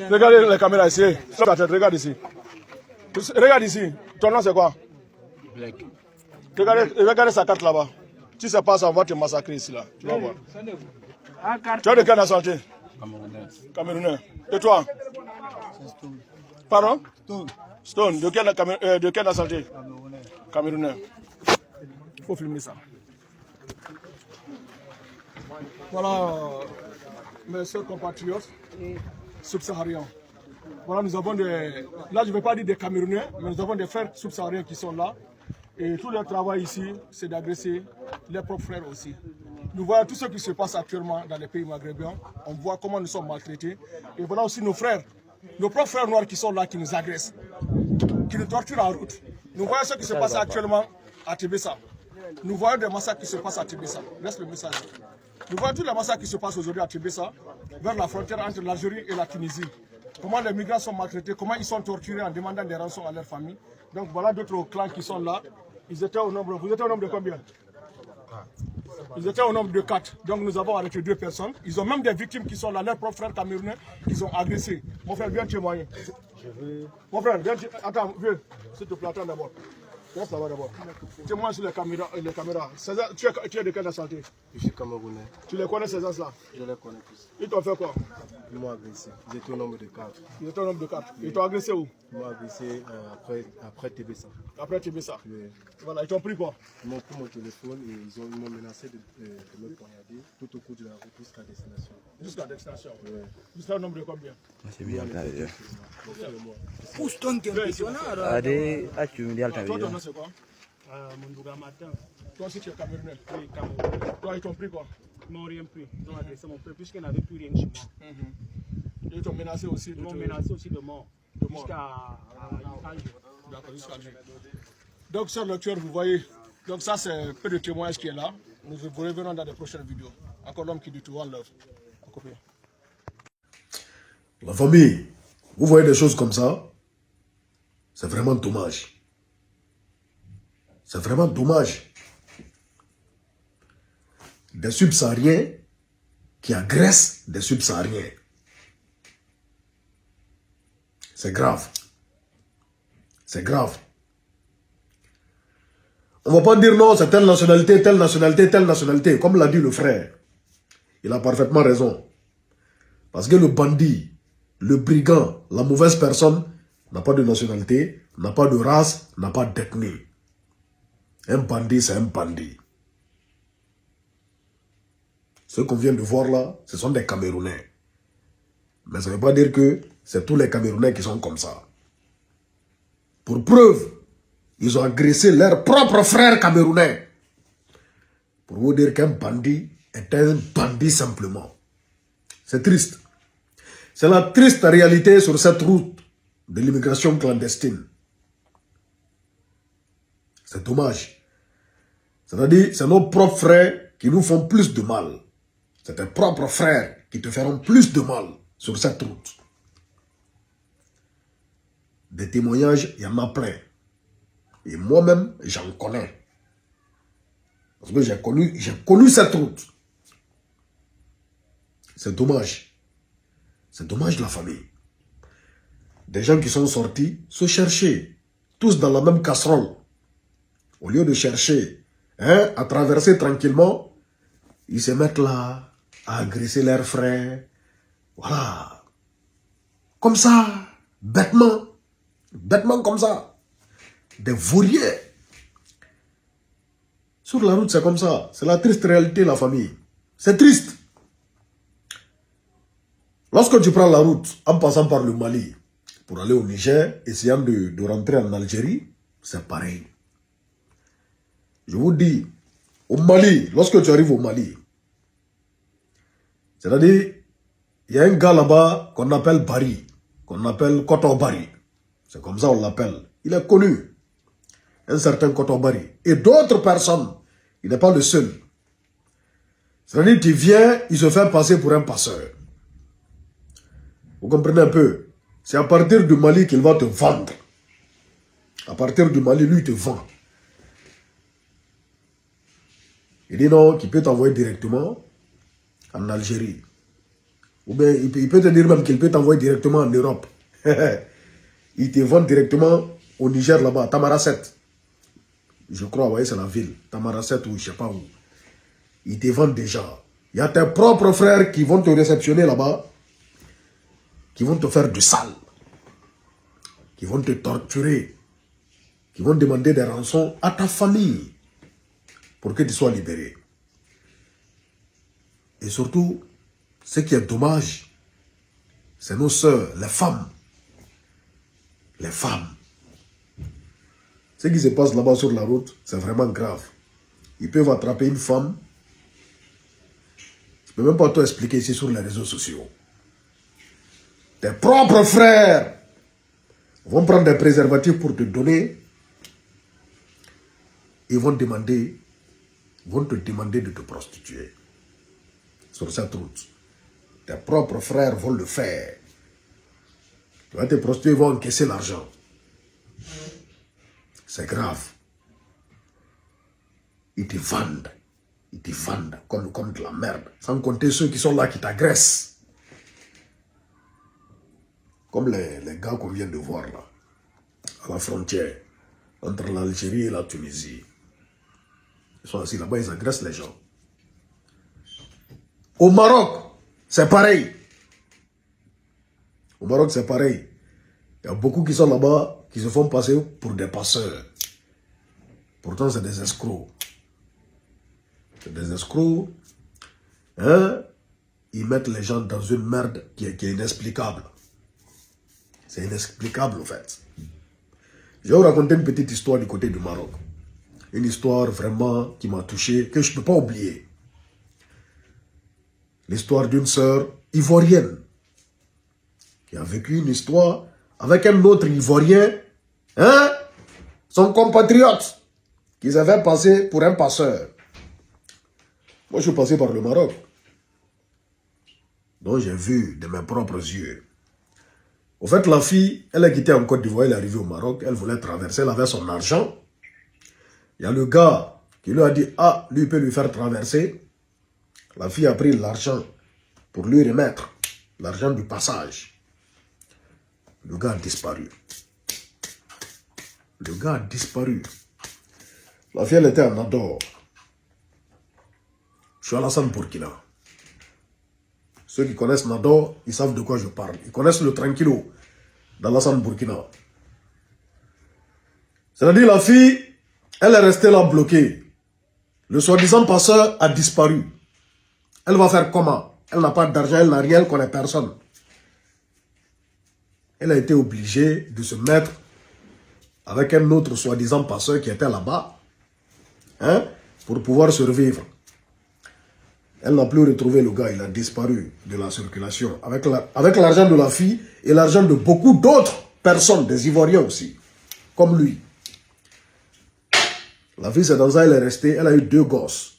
Regardez les caméras ici. Regarde ici. Regarde ici. Ton nom c'est quoi? Black. Regardez sa carte là-bas. Si ça passe, on va te massacrer ici là. Tu vas voir. Tu as de quelle nationalité? Camerounais. Camerounais. Et toi? Pardon? Stone. De quelle nationalité? Camerounais. Il faut filmer ça. Voilà, mes soeurs compatriotes subsahariens. Voilà, nous avons des... Là, je ne vais pas dire des Camerounais, mais nous avons des frères subsahariens qui sont là. Et tout leur travail ici, c'est d'agresser leurs propres frères aussi. Nous voyons tout ce qui se passe actuellement dans les pays maghrébins. On voit comment nous sommes maltraités. Et voilà aussi nos frères, nos propres frères noirs qui sont là, qui nous agressent, qui nous torturent en route. Nous voyons ce qui se passe actuellement à Tébessa. Nous voyons des massacres qui se passent à Tébessa. Laisse le message. Nous voyons tous les massacres qui se passent aujourd'hui à Tébessa, vers la frontière entre l'Algérie et la Tunisie. Comment les migrants sont maltraités, comment ils sont torturés en demandant des rançons à leurs familles. Donc voilà d'autres clans qui sont là. Ils étaient au nombre, vous étiez au nombre de combien? Ils étaient au nombre de 4. Donc nous avons arrêté 2 personnes. Ils ont même des victimes qui sont là, leurs propres frères camerounais, ils ont agressé. Mon frère, viens témoigner. Mon frère, viens attends, viens. S'il te plaît, attends d'abord. Reste là-bas d'abord. Témoigne sur les caméras. César, tu es de quelle nationalité? Je suis Camerounais. Tu les connais ces gens-là? Je les connais tous. Ils t'ont fait quoi? Ils m'ont agressé. Ils étaient au nombre de 4. Ils étaient au nombre de 4. Ils t'ont agressé où? Ils m'ont agressé après Tébessa. Après Tébessa. Oui. Voilà, ils t'ont pris quoi? Ils m'ont pris mon téléphone et ils m'ont menacé de me poignarder tout au cours de la route jusqu'à destination. Jusqu'à destination? Oui. Jusqu'à un nombre de combien? C'est bien là. Pousse-toi, toi, ton nom c'est quoi? Mondouga Matin. Toi aussi tu es Camerounais? Oui, Cameroun. Toi, ils t'ont pris quoi? Ils m'ont rien pris. Ils ont agressé mon père puisqu'il n'avait plus rien chez moi. Ils t'ont menacé aussi Ils m'ont menacé aussi de mort. De mort. Jusqu'à Alger. D'accord, jusqu'à Alger. Donc, chers lecteurs, vous voyez, donc ça c'est peu de témoignages qui est là. Nous vous reverrons dans de prochaines vidéos. Encore l'homme qui dit tout, one love. La famille, vous voyez des choses comme ça, c'est vraiment dommage. C'est vraiment dommage. Des subsahariens qui agressent des subsahariens. C'est grave. C'est grave. On ne va pas dire non, c'est telle nationalité, telle nationalité, telle nationalité. Comme l'a dit le frère. Il a parfaitement raison. Parce que le bandit, le brigand, la mauvaise personne n'a pas de nationalité, n'a pas de race, n'a pas d'ethnie. Un bandit, c'est un bandit. Ce qu'on vient de voir là, ce sont des Camerounais. Mais ça ne veut pas dire que c'est tous les Camerounais qui sont comme ça. Pour preuve, ils ont agressé leurs propres frères camerounais. Pour vous dire qu'un bandit est un bandit simplement. C'est triste. C'est la triste réalité sur cette route de l'immigration clandestine. C'est dommage. C'est-à-dire, c'est nos propres frères qui nous font plus de mal. C'est tes propres frères qui te feront plus de mal sur cette route. Des témoignages, il y en a plein. Et moi-même, j'en connais. Parce que j'ai connu cette route. C'est dommage. C'est dommage la famille. Des gens qui sont sortis se chercher. Tous dans la même casserole. Au lieu de chercher à traverser tranquillement, ils se mettent là à agresser leurs frères. Voilà. Comme ça, bêtement. Bêtement comme ça. Des vauriers. Sur la route, c'est comme ça. C'est la triste réalité, la famille. C'est triste. Lorsque tu prends la route, en passant par le Mali, pour aller au Niger, essayant de rentrer en Algérie, c'est pareil. Je vous dis, au Mali, lorsque tu arrives au Mali, c'est-à-dire, il y a un gars là-bas qu'on appelle Bari, qu'on appelle Koto Bari. C'est comme ça on l'appelle. Il est connu. Un certain Koto Bari. Et d'autres personnes. Il n'est pas le seul. C'est-à-dire, tu viens, il se fait passer pour un passeur. Vous comprenez un peu? C'est à partir du Mali qu'il va te vendre. À partir du Mali, lui, il te vend. Il dit non, qu'il peut t'envoyer directement en Algérie. Ou bien il peut te dire même qu'il peut t'envoyer directement en Europe. Il te vend directement au Niger là-bas, Tamaracet. Je crois, vous voyez, c'est la ville. Tamaracet ou je ne sais pas où. Ils te vendent déjà. Il y a tes propres frères qui vont te réceptionner là-bas, qui vont te faire du sale, qui vont te torturer, qui vont demander des rançons à ta famille pour que tu sois libéré. Et surtout, ce qui est dommage, c'est nos sœurs, les femmes. Les femmes. Ce qui se passe là-bas sur la route, c'est vraiment grave. Ils peuvent attraper une femme. Je ne peux même pas tout expliquer ici sur les réseaux sociaux. Tes propres frères vont prendre des préservatifs pour te donner. Ils vont te demander de te prostituer. Sur cette route. Tes propres frères vont le faire. Tu vas te prostituer, ils vont encaisser l'argent. C'est grave. Ils te vendent. Ils te vendent comme de la merde. Sans compter ceux qui sont là qui t'agressent. Comme les gars qu'on vient de voir là. À la frontière. Entre l'Algérie et la Tunisie. Ils sont assis là-bas, ils agressent les gens. Au Maroc, c'est pareil. Au Maroc, c'est pareil. Il y a beaucoup qui sont là-bas, qui se font passer pour des passeurs. Pourtant, c'est des escrocs. C'est des escrocs. Hein? Ils mettent les gens dans une merde qui est inexplicable. C'est inexplicable, en fait. Je vais vous raconter une petite histoire du côté du Maroc. Une histoire vraiment qui m'a touché, que je ne peux pas oublier. L'histoire d'une sœur ivoirienne qui a vécu une histoire avec un autre Ivoirien, hein, son compatriote, qu'ils avaient passé pour un passeur. Moi, je suis passé par le Maroc. Donc, j'ai vu de mes propres yeux. Au fait, la fille, elle a quitté en Côte d'Ivoire, elle est arrivée au Maroc, elle voulait traverser, elle avait son argent. Il y a le gars qui lui a dit, ah, lui peut lui faire traverser. La fille a pris l'argent pour lui remettre, l'argent du passage. Le gars a disparu. Le gars a disparu. La fille, elle était en Nador. Je suis à Alassane Burkina. Ceux qui connaissent Nador, ils savent de quoi je parle. Ils connaissent le tranquillo d'Alassane Burkina. C'est-à-dire la fille, elle est restée là bloquée. Le soi-disant passeur a disparu. Elle va faire comment? Elle n'a pas d'argent, elle n'a rien, elle ne connaît personne. Elle a été obligée de se mettre avec un autre soi-disant passeur qui était là-bas, hein, pour pouvoir survivre. Elle n'a plus retrouvé le gars, il a disparu de la circulation. Avec l'argent de la fille et l'argent de beaucoup d'autres personnes, des Ivoiriens aussi, comme lui. La fille, c'est dans ça, elle est restée, elle a eu 2 gosses,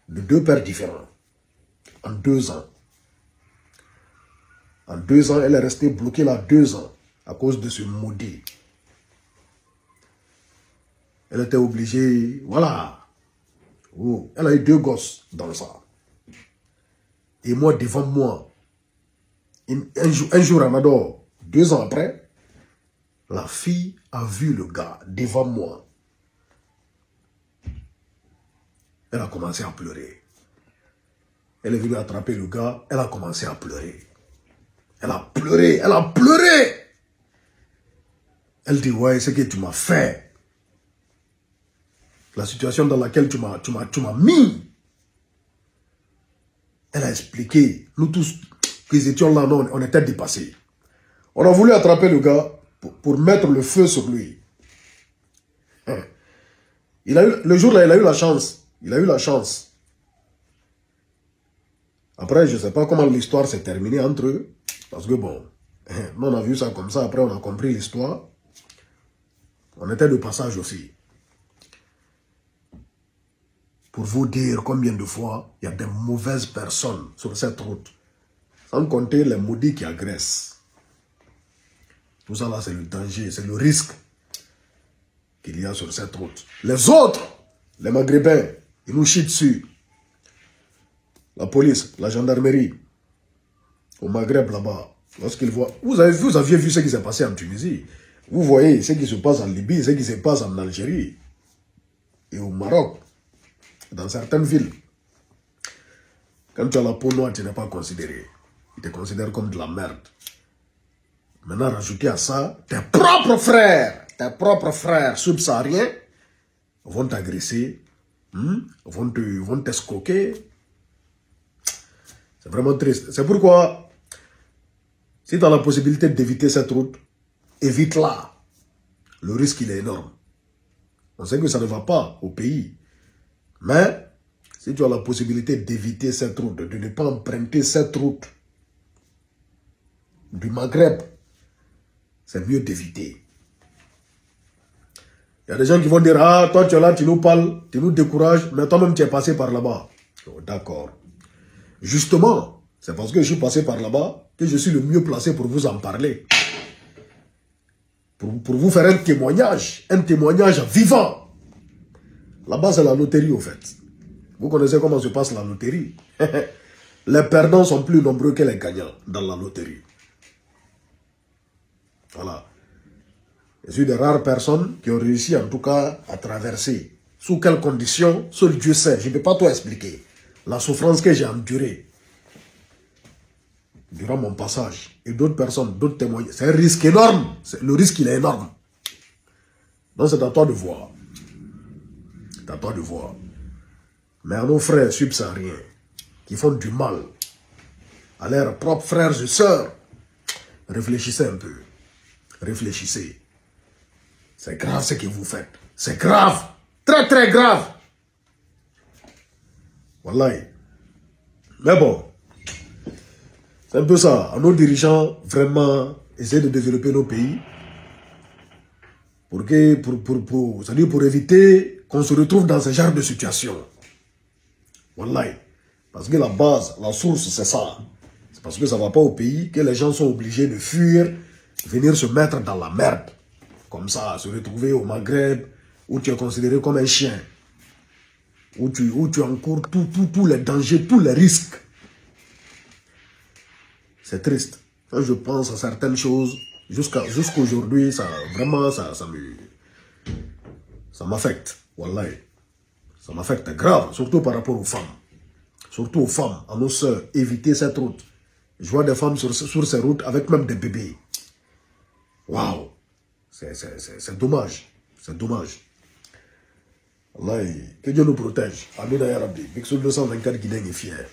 de 2 pères différents, en 2 ans. En 2 ans, elle est restée bloquée là 2 ans, à cause de ce maudit. Elle était obligée, voilà. Oh, elle a eu 2 gosses dans ça. Et moi, devant moi, un jour à Nador, 2 ans après, la fille a vu le gars devant moi. Elle a commencé à pleurer. Elle est venue attraper le gars, elle a commencé à pleurer. Elle a pleuré, elle a pleuré. Elle dit, ouais, ce que tu m'as fait. La situation dans laquelle tu m'as mis. Elle a expliqué, nous tous, qu'ils étions là, non, on était dépassés. On a voulu attraper le gars pour mettre le feu sur lui. Le jour-là, il a eu la chance. Il a eu la chance. Après, je ne sais pas comment l'histoire s'est terminée entre eux. Parce que bon, nous on a vu ça comme ça. Après, on a compris l'histoire. On était de passage aussi. Pour vous dire combien de fois il y a des mauvaises personnes sur cette route. Sans compter les maudits qui agressent. Tout ça là, c'est le danger, c'est le risque qu'il y a sur cette route. Les autres, les Maghrébins, ils nous chient dessus. La police, la gendarmerie, au Maghreb là-bas, lorsqu'ils voient... Vous aviez vu ce qui s'est passé en Tunisie. Vous voyez ce qui se passe en Libye, ce qui se passe en Algérie et au Maroc, dans certaines villes. Quand tu as la peau noire, tu n'es pas considéré. Ils te considèrent comme de la merde. Maintenant, rajouter à ça, tes propres frères subsahariens vont t'agresser, vont t'escroquer. C'est vraiment triste. C'est pourquoi, si tu as la possibilité d'éviter cette route, évite-la. Le risque, il est énorme. On sait que ça ne va pas au pays. Mais, si tu as la possibilité d'éviter cette route, de ne pas emprunter cette route du Maghreb, c'est mieux d'éviter. Il y a des gens qui vont dire, ah, toi tu es là, tu nous parles, tu nous décourages, mais toi-même tu es passé par là-bas. Oh, d'accord. Justement, c'est parce que je suis passé par là-bas que je suis le mieux placé pour vous en parler. Pour vous faire un témoignage vivant. Là-bas, c'est la loterie, au fait. Vous connaissez comment se passe la loterie. Les perdants sont plus nombreux que les gagnants dans la loterie. Voilà. Je suis des rares personnes qui ont réussi en tout cas à traverser. Sous quelles conditions, seul Dieu sait. Je ne peux pas tout expliquer. La souffrance que j'ai endurée durant mon passage. Et d'autres personnes, d'autres témoignages. C'est un risque énorme. Le risque, il est énorme. Donc c'est à toi de voir. C'est à toi de voir. Mais à nos frères subsahariens qui font du mal à leurs propres frères et sœurs, réfléchissez un peu. Réfléchissez. C'est grave ce que vous faites. C'est grave. Très très grave. Wallahi. Mais bon. C'est un peu ça. À nos dirigeants, vraiment, essayer de développer nos pays. C'est-à-dire pour éviter qu'on se retrouve dans ce genre de situation. Wallahi. Parce que la base, la source, c'est ça. C'est parce que ça ne va pas au pays que les gens sont obligés de fuir, venir se mettre dans la merde. Comme ça, se retrouver au Maghreb, où tu es considéré comme un chien. Où tu encours tous les dangers, tous les risques. C'est triste. Quand je pense à certaines choses, jusqu'aujourd'hui, ça m'affecte. Wallahi. Ça m'affecte grave, surtout par rapport aux femmes. Surtout aux femmes, à nos sœurs, éviter cette route. Je vois des femmes sur ces routes avec même des bébés. Waouh! C'est dommage. C'est dommage. Wallahi, que Dieu nous protège. Amin ya Rabbi. Bixul 224 Guinéens est fier.